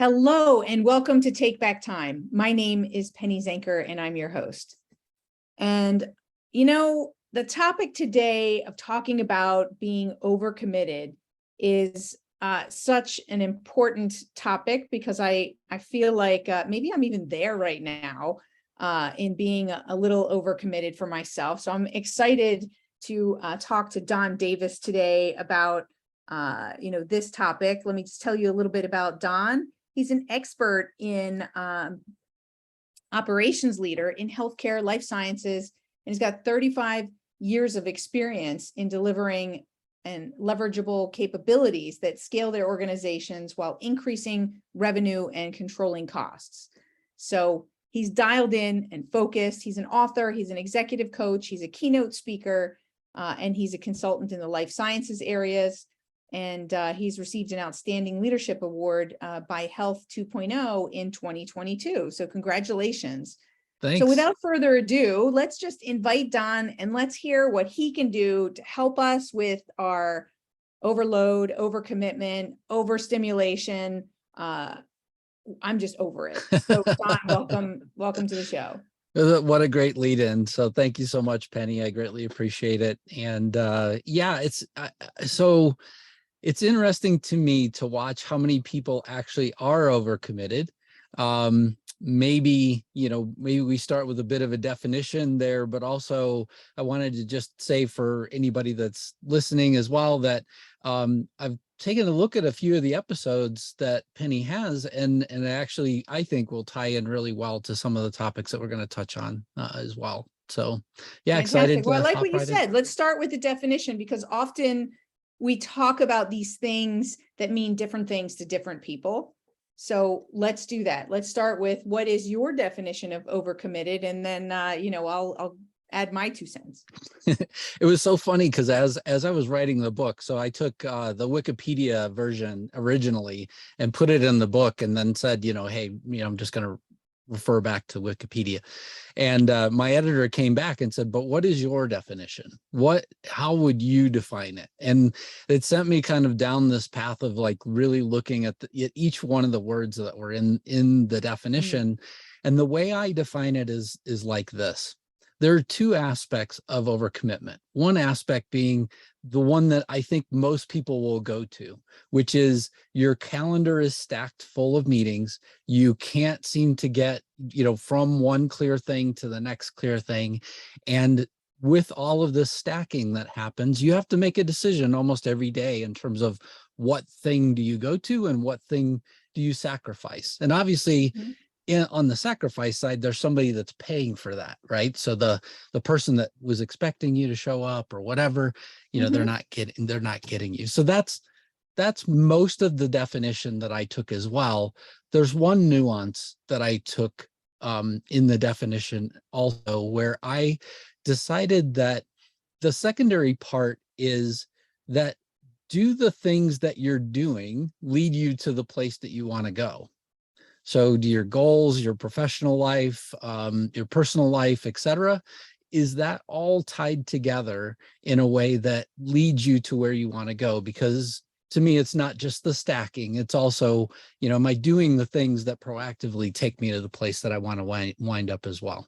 Hello and welcome to Take Back Time. My name is Penny Zenker and I'm your host. And the topic today of talking about being overcommitted is such an important topic because I feel like maybe I'm even there right now in being a little overcommitted for myself. So I'm excited to talk to Don Davis today about this topic. Let me just tell you a little bit about Don. He's an expert in operations leader in healthcare, life sciences, and he's got 35 years of experience in delivering and leverageable capabilities that scale their organizations while increasing revenue and controlling costs. So he's dialed in and focused. He's an author, he's an executive coach, he's a keynote speaker, and he's a consultant in the life sciences areas. And he's received an outstanding leadership award by Health 2.0 in 2022. So congratulations. Thanks. So without further ado, let's just invite Don and let's hear what he can do to help us with our overload, overcommitment, overstimulation. I'm just over it. So Don, welcome to the show. What a great lead in. So thank you so much, Penny. I greatly appreciate it. And it's interesting to me to watch how many people actually are overcommitted. Maybe we start with a bit of a definition there, but also I wanted to just say for anybody that's listening as well that I've taken a look at a few of the episodes that Penny has, and actually I think will tie in really well to some of the topics that we're going to touch on as well. So yeah, fantastic. Excited. Well, I like what you said. Let's start with the definition, because often we talk about these things that mean different things to different people. So let's do that. Let's start with what is your definition of overcommitted, and then I'll add my 2 cents. It was so funny because as I was writing the book, so I took the Wikipedia version originally and put it in the book, and then said, hey, I'm just going to refer back to Wikipedia. And my editor came back and said, but what is your definition? How would you define it? And it sent me kind of down this path of like really looking at each one of the words that were in the definition. And the way I define it is like this. There are 2 aspects of overcommitment. One aspect being the one that I think most people will go to, which is your calendar is stacked full of meetings. You can't seem to get, from one clear thing to the next clear thing. And with all of this stacking that happens, you have to make a decision almost every day in terms of what thing do you go to and what thing do you sacrifice. And obviously, on the sacrifice side, there's somebody that's paying for that, right? So the person that was expecting you to show up or whatever, they're not getting you. So that's most of the definition that I took as well. There's one nuance that I took in the definition also, where I decided that the secondary part is that do the things that you're doing lead you to the place that you want to go? So do your goals, your professional life, your personal life, etc., is that all tied together in a way that leads you to where you want to go? Because to me, it's not just the stacking. It's also, am I doing the things that proactively take me to the place that I want to wind up as well?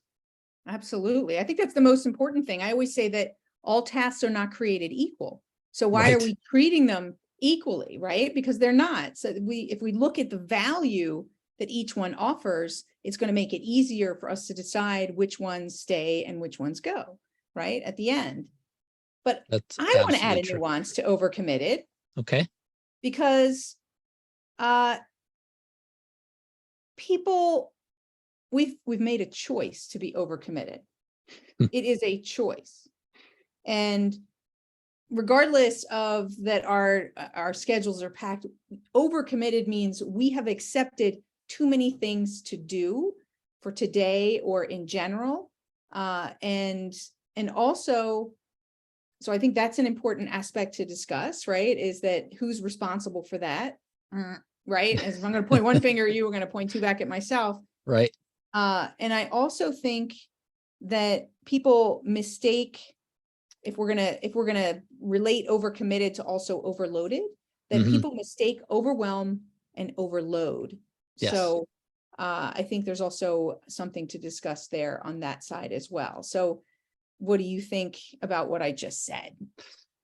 Absolutely. I think that's the most important thing. I always say that all tasks are not created equal. So why are we treating them equally, right? Because they're not. So if we look at the value that each one offers, it's going to make it easier for us to decide which ones stay and which ones go, right, at the end. But I want to add a nuance to overcommitted. Okay. Because people, we've made a choice to be overcommitted. It is a choice. And regardless of that our schedules are packed, overcommitted means we have accepted too many things to do for today or in general. And also, so I think that's an important aspect to discuss, right? Is that who's responsible for that, right? As if I'm going to point one finger at you, we're going to point 2 back at myself. Right. And I also think that people mistake, if we're gonna relate overcommitted to also overloaded, that people mistake overwhelm and overload. Yes. So I think there's also something to discuss there on that side as well. So what do you think about what I just said?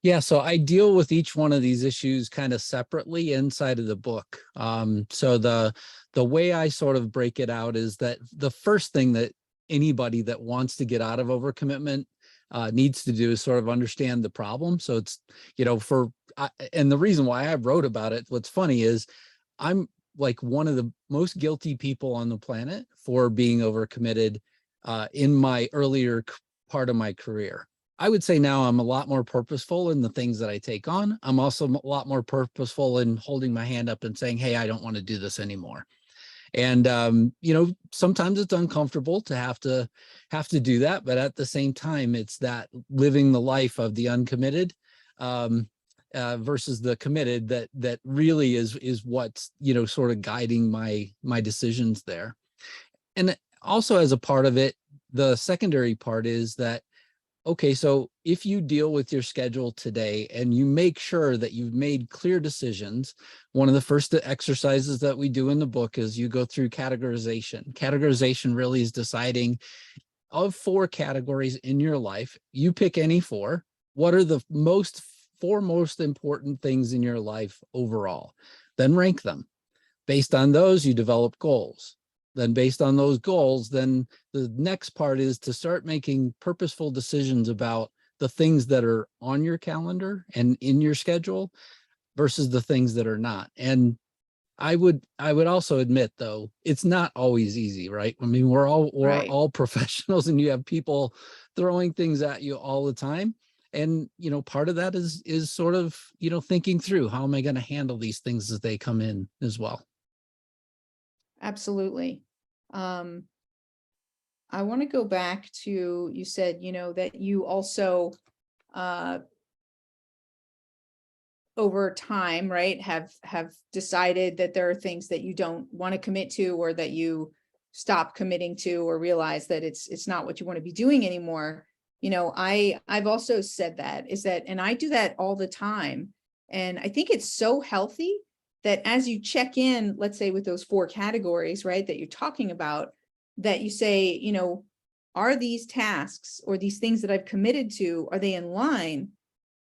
Yeah, so I deal with each one of these issues kind of separately inside of the book. So the way I sort of break it out is that the first thing that anybody that wants to get out of overcommitment needs to do is sort of understand the problem. So it's, and the reason why I wrote about it, what's funny is I'm like one of the most guilty people on the planet for being overcommitted in my earlier part of my career. I would say now I'm a lot more purposeful in the things that I take on. I'm also a lot more purposeful in holding my hand up and saying, hey, I don't want to do this anymore. And sometimes it's uncomfortable to have to do that, but at the same time, it's that living the life of the uncommitted versus the committed that really is what's sort of guiding my decisions there. And also as a part of it, the secondary part is that, okay, so if you deal with your schedule today and you make sure that you've made clear decisions, one of the first exercises that we do in the book is you go through categorization. Categorization really is deciding of 4 categories in your life, you pick any 4. What are the four most important things in your life overall? Then rank them. Based on those, you develop goals. Then based on those goals, then the next part is to start making purposeful decisions about the things that are on your calendar and in your schedule versus the things that are not. And I would also admit, though, it's not always easy, right? I mean, we're all professionals, and you have people throwing things at you all the time. And part of that is sort of thinking through, how am I going to handle these things as they come in as well. Absolutely. I want to go back to, you said, that you also, over time, right, have decided that there are things that you don't want to commit to, or that you stop committing to, or realize that it's not what you want to be doing anymore. I've also said that, and I do that all the time. And I think it's so healthy that as you check in, let's say with those 4 categories, right, that you're talking about, that you say, are these tasks or these things that I've committed to, are they in line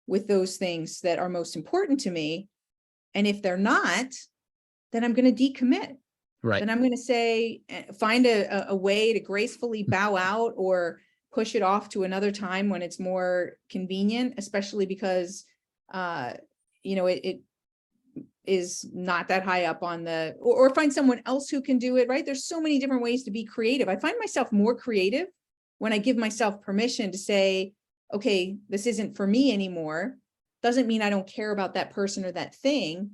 with those things that are most important to me? And if they're not, then I'm going to decommit. Right. Then I'm going to say, find a way to gracefully bow out or push it off to another time when it's more convenient, especially because, it is not that high up on the, or find someone else who can do it, right? There's so many different ways to be creative. I find myself more creative when I give myself permission to say, okay, this isn't for me anymore. Doesn't mean I don't care about that person or that thing,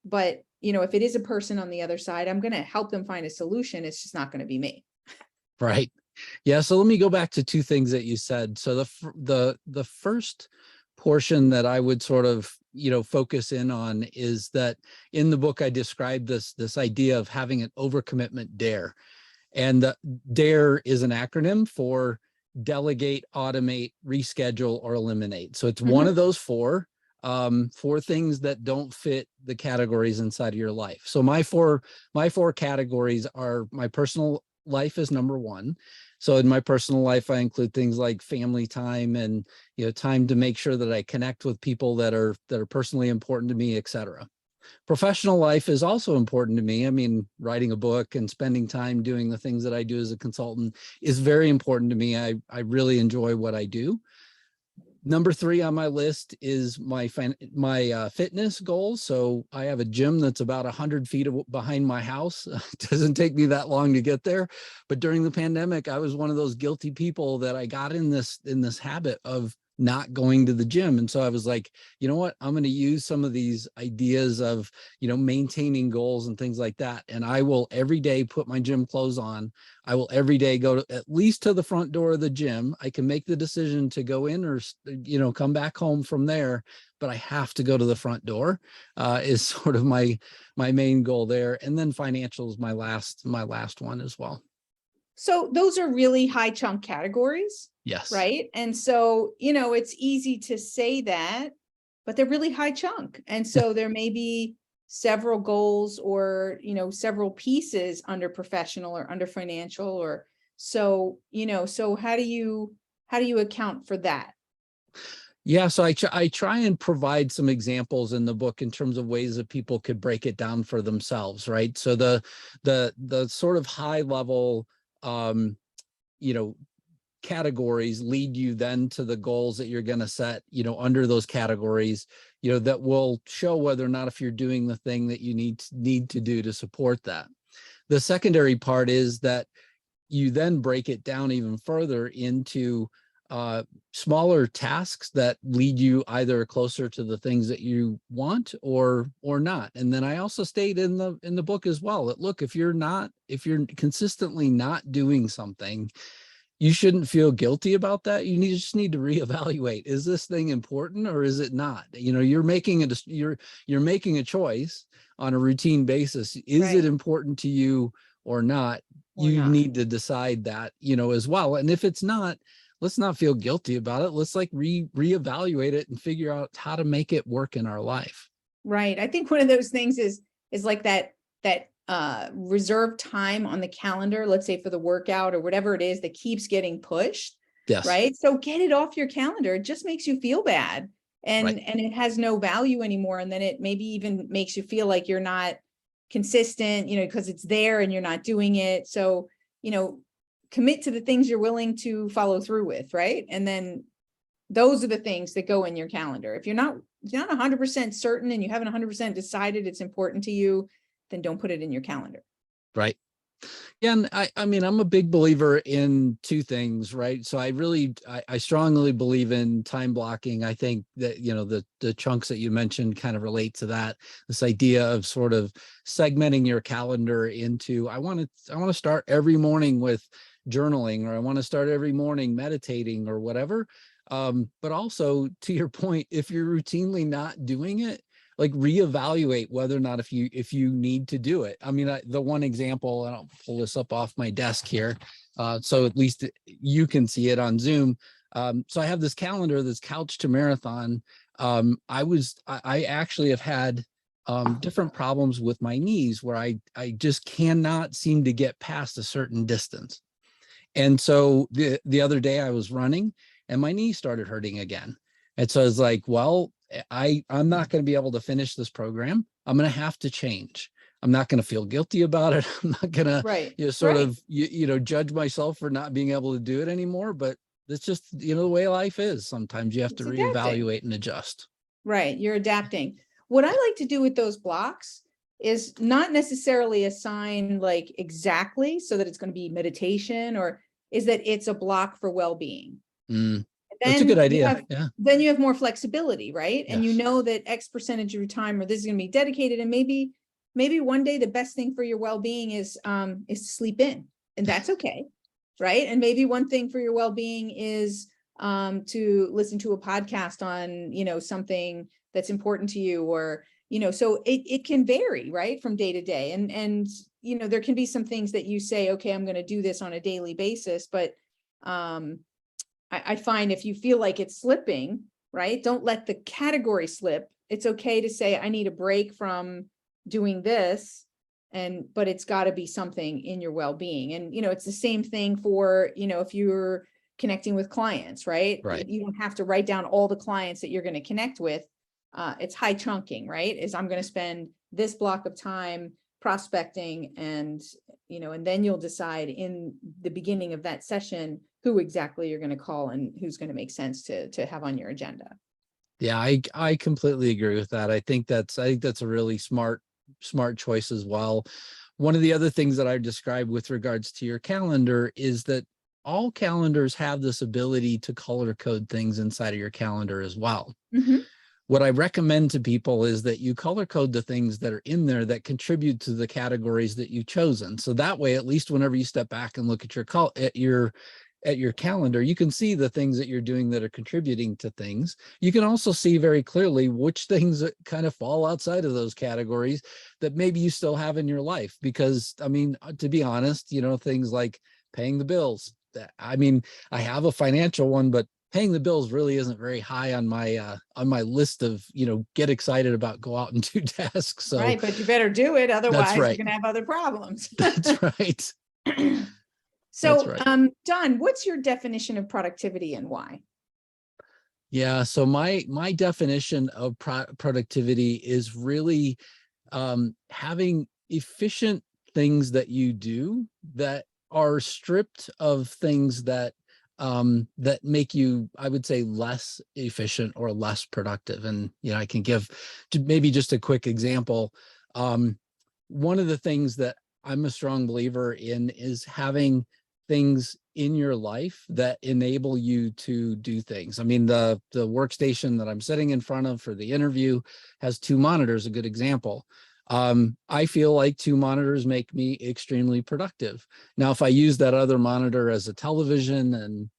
but if it is a person on the other side, I'm going to help them find a solution. It's just not going to be me. Right. Yeah. So let me go back to 2 things that you said. So the first portion that I would sort of, focus in on is that in the book, I described this idea of having an overcommitment dare. And the DARE is an acronym for delegate, automate, reschedule, or eliminate. So it's one of those 4 things that don't fit the categories inside of your life. So my four categories are: my personal life is number 1. So in my personal life, I include things like family time and time to make sure that I connect with people that are personally important to me, etc. Professional life is also important to me. I mean, writing a book and spending time doing the things that I do as a consultant is very important to me. I really enjoy what I do. Number 3 on my list is my fitness goals. So I have a gym that's about 100 feet behind my house. It doesn't take me that long to get there. But during the pandemic, I was one of those guilty people that I got in this habit of not going to the gym. And so I was like, you know what, I'm going to use some of these ideas of, maintaining goals and things like that. And I will every day put my gym clothes on. I will every day go at least to the front door of the gym. I can make the decision to go in or, come back home from there, but I have to go to the front door is sort of my main goal there. And then financial is my last one as well. So those are really high chunk categories. Yes. Right. And so, it's easy to say that, but they're really high chunk. And so there may be several goals or, several pieces under professional or under financial, or so, so how do you account for that? Yeah, so I try and provide some examples in the book in terms of ways that people could break it down for themselves, right? So the sort of high level you know categories lead you then to the goals that you're going to set, under those categories, that will show whether or not if you're doing the thing that you need to do to support that. The secondary part is that you then break it down even further into smaller tasks that lead you either closer to the things that you want or not. And then I also state in the book as well that, look, if you're consistently not doing something, you shouldn't feel guilty about that. You just need to reevaluate. Is this thing important or is it not? You're making a choice on a routine basis. Is it important to you or not? You need to decide that, as well. And if it's not, let's not feel guilty about it. Let's reevaluate it and figure out how to make it work in our life. Right. I think one of those things is like that reserved time on the calendar, let's say for the workout or whatever it is that keeps getting pushed. Yes. Right. So get it off your calendar. It just makes you feel bad and it has no value anymore. And then it maybe even makes you feel like you're not consistent, because it's there and you're not doing it. So, commit to the things you're willing to follow through with. Right. And then those are the things that go in your calendar. If you're not 100% certain and you haven't 100% decided it's important to you, then don't put it in your calendar. Right. Yeah. And I mean, I'm a big believer in two things, right? So I strongly believe in time blocking. I think that, the chunks that you mentioned kind of relate to that, this idea of sort of segmenting your calendar into, I want to start every morning with journaling, or I want to start every morning meditating or whatever. But also, to your point, if you're routinely not doing it, reevaluate whether or not if you need to do it. I mean, the one example, and I'll pull this up off my desk here, so at least you can see it on Zoom. So I have this calendar that's couched to marathon. I actually have had different problems with my knees where I just cannot seem to get past a certain distance. And so the other day I was running and my knee started hurting again. And so I was like, well, I'm not going to be able to finish this program. I'm going to have to change. I'm not going to feel guilty about it. I'm not going to judge myself for not being able to do it anymore. But it's just, the way life is. Sometimes you have to reevaluate and adjust. Right. You're adapting. What I like to do with those blocks is not necessarily assign exactly so that it's going to be meditation, or is that it's a block for well-being. That's a good idea. Then you have more flexibility, right? Yes. And you know that X percentage of your time, or this is going to be dedicated, and maybe one day the best thing for your well-being is to sleep in, and that's okay, right? And maybe one thing for your well-being is to listen to a podcast on something that's important to you, or so it can vary, right, from day to day, and there can be some things that you say, okay, I'm going to do this on a daily basis, but I find if you feel like it's slipping, right, don't let the category slip. It's okay to say, I need a break from doing this, but it's got to be something in your well-being. And, it's the same thing for, if you're connecting with clients, right? You don't have to write down all the clients that you're going to connect with. It's high chunking, right? I'm going to spend this block of time prospecting, and then you'll decide in the beginning of that session who exactly you're going to call and who's going to make sense to have on your agenda. Yeah, I completely agree with that. I think that's a really smart choice as well. One of the other things that I described with regards to your calendar is that all calendars have this ability to color code things inside of your calendar as well. Mm-hmm. What I recommend to people is that you color code the things that are in there that contribute to the categories that you've chosen. So that way, at least whenever you step back and look at your calendar, you can see the things that you're doing that are contributing to things. You can also see very clearly which things that kind of fall outside of those categories that maybe you still have in your life. Because, I mean, to be honest, things like paying the bills. I mean, I have a financial one, but paying the bills really isn't very high on my list of, get excited about, go out and do tasks. So Right, but you better do it. that's Otherwise, you're right. going to have other problems. That's right. That's So, right. Don, what's your definition of productivity and why? Yeah. So my definition of productivity is really having efficient things that you do that are stripped of things that that make you, I would say, less efficient or less productive. And I can give maybe just a quick example. One of the things that I'm a strong believer in is having things in your life that enable you to do things. I mean, the workstation that I'm sitting in front of for the interview has 2 monitors, a good example. I feel like 2 monitors make me extremely productive. Now, if I use that other monitor as a television and,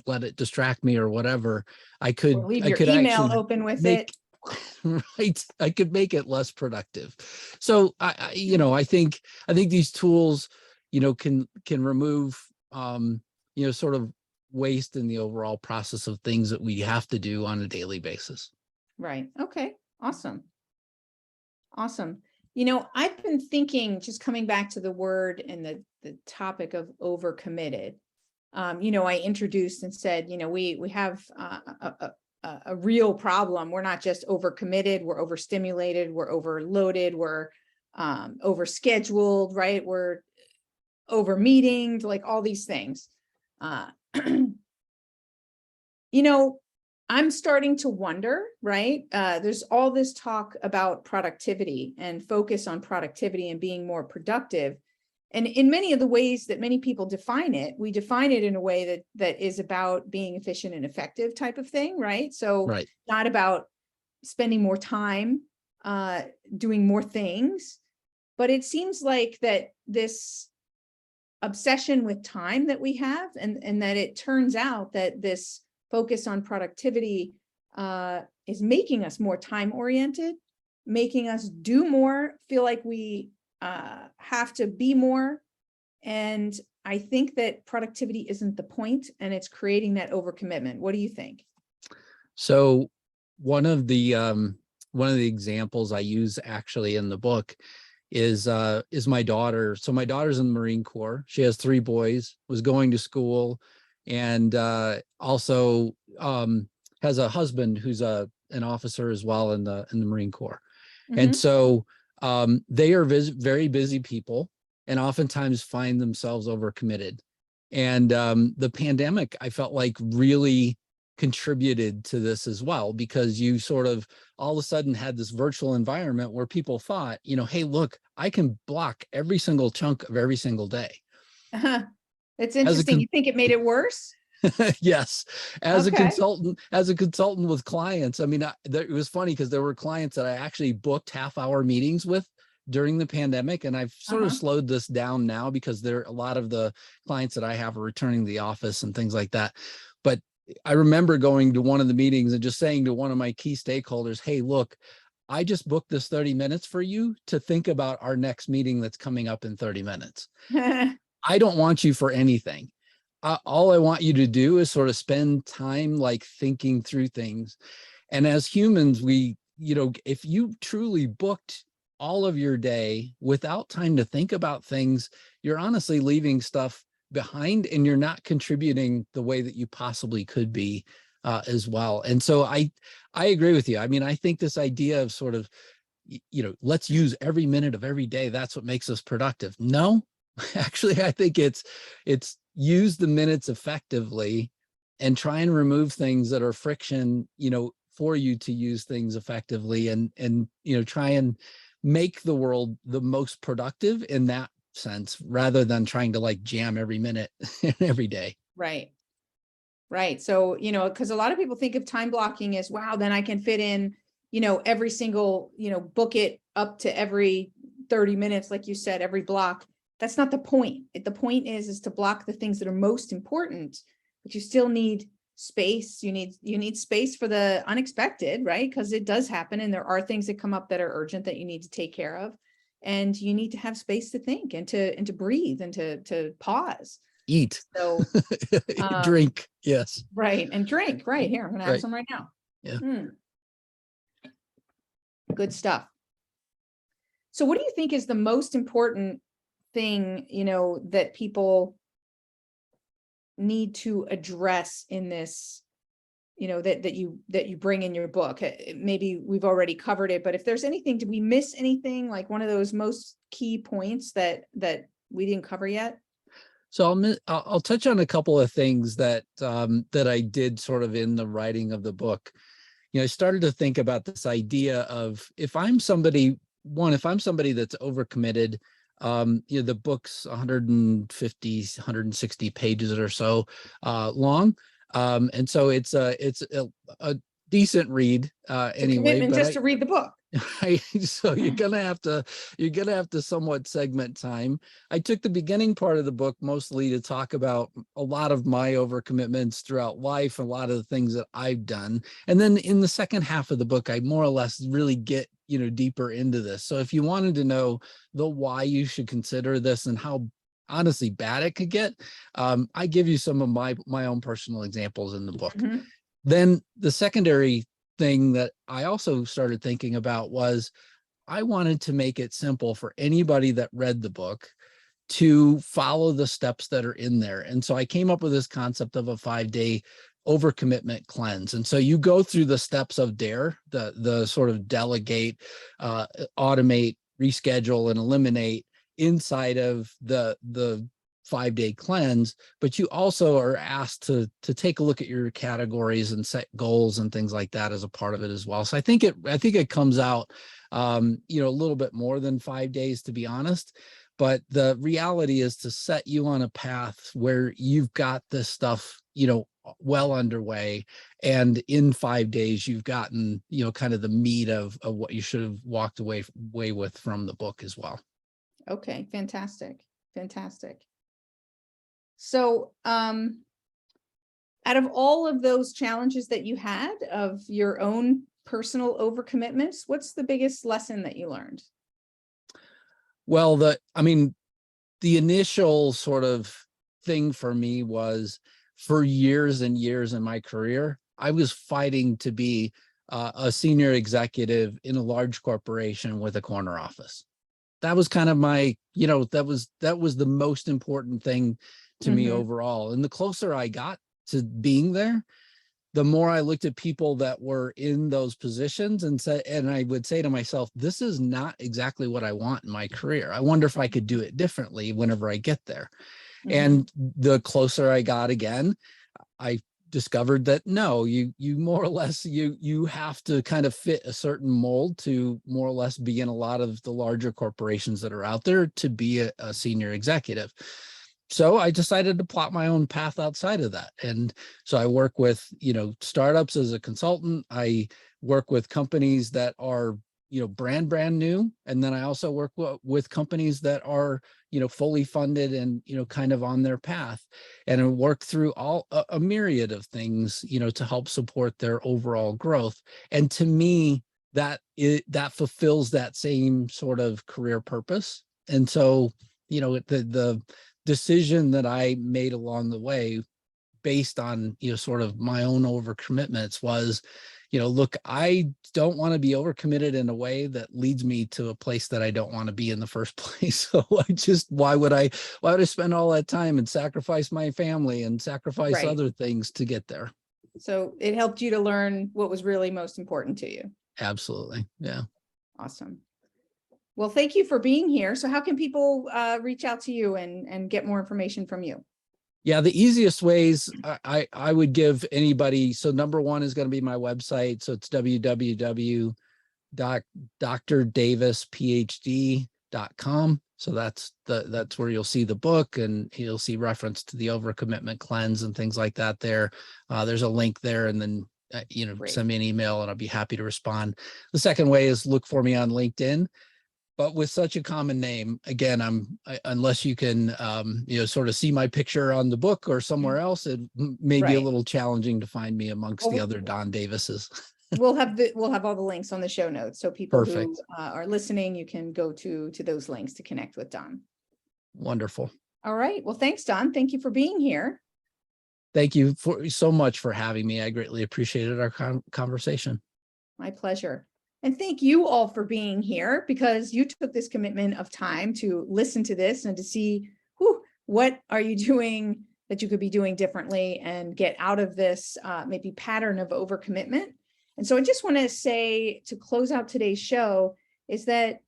let it distract me or whatever, I Or could, leave I your could email actually open with make, it. right. I could make it less productive. So I think these tools, can remove, sort of waste in the overall process of things that we have to do on a daily basis. Right. Okay. Awesome. Awesome. I've been thinking, just coming back to the word and the topic of overcommitted. I introduced and said, we have a real problem. We're not just overcommitted, we're overstimulated, we're overloaded, we're overscheduled, right? We're over meetinged, like all these things. I'm starting to wonder, right? There's all this talk about productivity and focus on productivity and being more productive. And in many of the ways that many people define it, we define it in a way that is about being efficient and effective type of thing, right? So Right. not about spending more time doing more things, but it seems like that this obsession with time that we have, and that it turns out that this focus on productivity is making us more time oriented, making us do more, feel like we have to be more. And I think that productivity isn't the point, and it's creating that overcommitment. What do you think? So one of the examples I use actually in the book is my daughter. So my daughter's in the Marine Corps. She has 3 boys, was going to school, and also has a husband who's an officer as well in the Marine Corps. And Mm-hmm. so they are very busy people, and oftentimes find themselves overcommitted. And the pandemic, I felt like, really contributed to this as well, because you sort of all of a sudden had this virtual environment where people thought, hey, look, I can block every single chunk of every single day. It's interesting. You think it made it worse? Yes. As Okay. a consultant with clients, I mean, it was funny because there were clients that I actually booked half-hour meetings with during the pandemic. And I've sort of slowed this down now because a lot of the clients that I have are returning to the office and things like that. But I remember going to one of the meetings and just saying to one of my key stakeholders, hey, look, I just booked this 30 minutes for you to think about our next meeting that's coming up in 30 minutes. I don't want you for anything. All I want you to do is sort of spend time like thinking through things. And as humans, if you truly booked all of your day without time to think about things, you're honestly leaving stuff behind, and you're not contributing the way that you possibly could be as well. And so I agree with you. I mean, I think this idea of sort of, let's use every minute of every day, that's what makes us productive. No, actually, I think it's use the minutes effectively and try and remove things that are friction, for you to use things effectively, and try and make the world the most productive in that sense, rather than trying to like jam every minute every day. Right. Right. So, because a lot of people think of time blocking as, wow, then I can fit in, every single, book it up to every 30 minutes, like you said, every block. That's not the point. The point is to block the things that are most important, but you still need space. You need space for the unexpected, right? Because it does happen, and there are things that come up that are urgent that you need to take care of. And you need to have space to think and to breathe and to pause. Eat. So, Drink. Yes. right. And drink. Right here. I'm going to have Right. some right now. Yeah. Good stuff. So what do you think is the most important thing, that people need to address in this, that you bring in your book? Maybe we've already covered it, but if there's anything, did we miss anything, like one of those most key points that we didn't cover yet? So I'll touch on a couple of things that that I did sort of in the writing of the book. I started to think about this idea of if I'm somebody that's overcommitted, the book's 150, 160 pages or so long. And so it's a decent read It's a anyway, commitment but just to read the book. so you're gonna have to somewhat segment time. I took the beginning part of the book mostly to talk about a lot of my overcommitments throughout life, a lot of the things that I've done. And then in the second half of the book, I more or less really get, deeper into this. So if you wanted to know the why you should consider this and how honestly bad it could get, I give you some of my own personal examples in the book. Mhm. Then the secondary thing that I also started thinking about was I wanted to make it simple for anybody that read the book to follow the steps that are in there. And so I came up with this concept of a 5-day overcommitment cleanse. And so you go through the steps of DARE, the sort of delegate, automate, reschedule, and eliminate inside of the 5-day cleanse, but you also are asked to take a look at your categories and set goals and things like that as a part of it as well. So I think it comes out, a little bit more than 5 days, to be honest. But the reality is to set you on a path where you've got this stuff, well underway. And in 5 days, you've gotten, kind of the meat of what you should have walked away with from the book as well. Okay, fantastic. Fantastic. So, out of all of those challenges that you had of your own personal overcommitments, what's the biggest lesson that you learned? Well, the initial sort of thing for me was, for years and years in my career, I was fighting to be a senior executive in a large corporation with a corner office. That was kind of my, that was the most important thing to me overall. And the closer I got to being there, the more I looked at people that were in those positions and I would say to myself, this is not exactly what I want in my career. I wonder if I could do it differently whenever I get there. And the closer I got again, I discovered that no, you more or less, you have to kind of fit a certain mold to more or less be in a lot of the larger corporations that are out there to be a senior executive. So I decided to plot my own path outside of that. And so I work with, startups as a consultant. I work with companies that are, brand new. And then I also work with companies that are, fully funded and, kind of on their path, and I work through a myriad of things, to help support their overall growth. And to me, that fulfills that same sort of career purpose. And so, the decision that I made along the way based on, sort of my own overcommitments was, look, I don't want to be overcommitted in a way that leads me to a place that I don't want to be in the first place. So why would I spend all that time and sacrifice my family and sacrifice other things to get there? So it helped you to learn what was really most important to you. Absolutely. Yeah. Awesome. Well, thank you for being here. So how can people reach out to you and get more information from you? Yeah, the easiest ways I would give anybody. So number one is going to be my website. So it's www.drdavisphd.com. So that's where you'll see the book, and you'll see reference to the overcommitment cleanse and things like that there. There's a link there, and then send me an email and I'll be happy to respond. The second way is look for me on LinkedIn. But with such a common name, again, unless you can, sort of see my picture on the book or somewhere else, it may be a little challenging to find me amongst the other Don Davises. We'll have all the links on the show notes. So people who are listening, you can go to those links to connect with Don. Wonderful. All right. Well, thanks, Don. Thank you for being here. Thank you so much for having me. I greatly appreciated our conversation. My pleasure. And thank you all for being here, because you took this commitment of time to listen to this and to see, what are you doing that you could be doing differently and get out of this maybe pattern of overcommitment. And so I just want to say, to close out today's show, is that,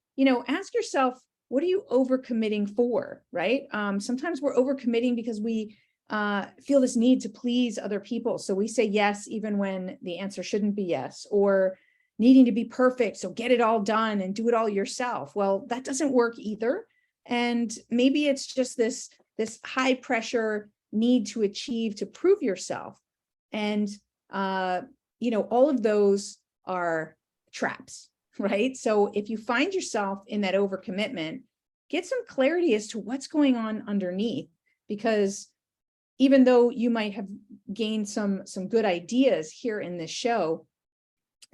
ask yourself, what are you overcommitting for, right? Sometimes we're overcommitting because we feel this need to please other people. So we say yes, even when the answer shouldn't be yes, or needing to be perfect. So get it all done and do it all yourself. Well, that doesn't work either. And maybe it's just this high pressure need to achieve, to prove yourself. And, all of those are traps, right? So if you find yourself in that overcommitment, get some clarity as to what's going on underneath, because even though you might have gained some good ideas here in this show,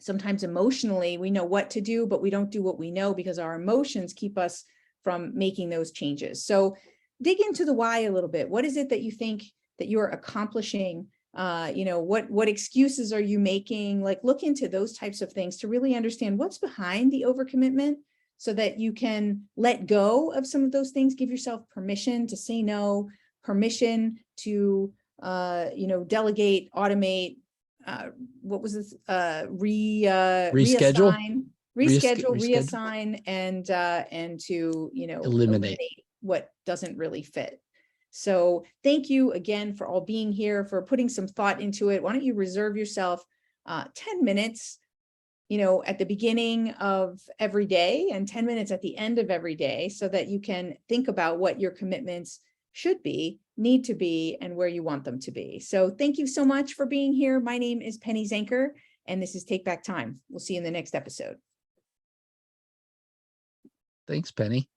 sometimes emotionally we know what to do, but we don't do what we know because our emotions keep us from making those changes. So dig into the why a little bit. What is it that you think that you're accomplishing? What excuses are you making? Like, look into those types of things to really understand what's behind the overcommitment, so that you can let go of some of those things. Give yourself permission to say no, permission to delegate, automate, what was this, Reschedule, reassign, and to eliminate what doesn't really fit. So thank you again for all being here, for putting some thought into it. Why don't you reserve yourself 10 minutes at the beginning of every day and 10 minutes at the end of every day, so that you can think about what your commitments should be, need to be, and where you want them to be. So thank you so much for being here. My name is Penny Zenker, and this is Take Back Time. We'll see you in the next episode. Thanks, Penny.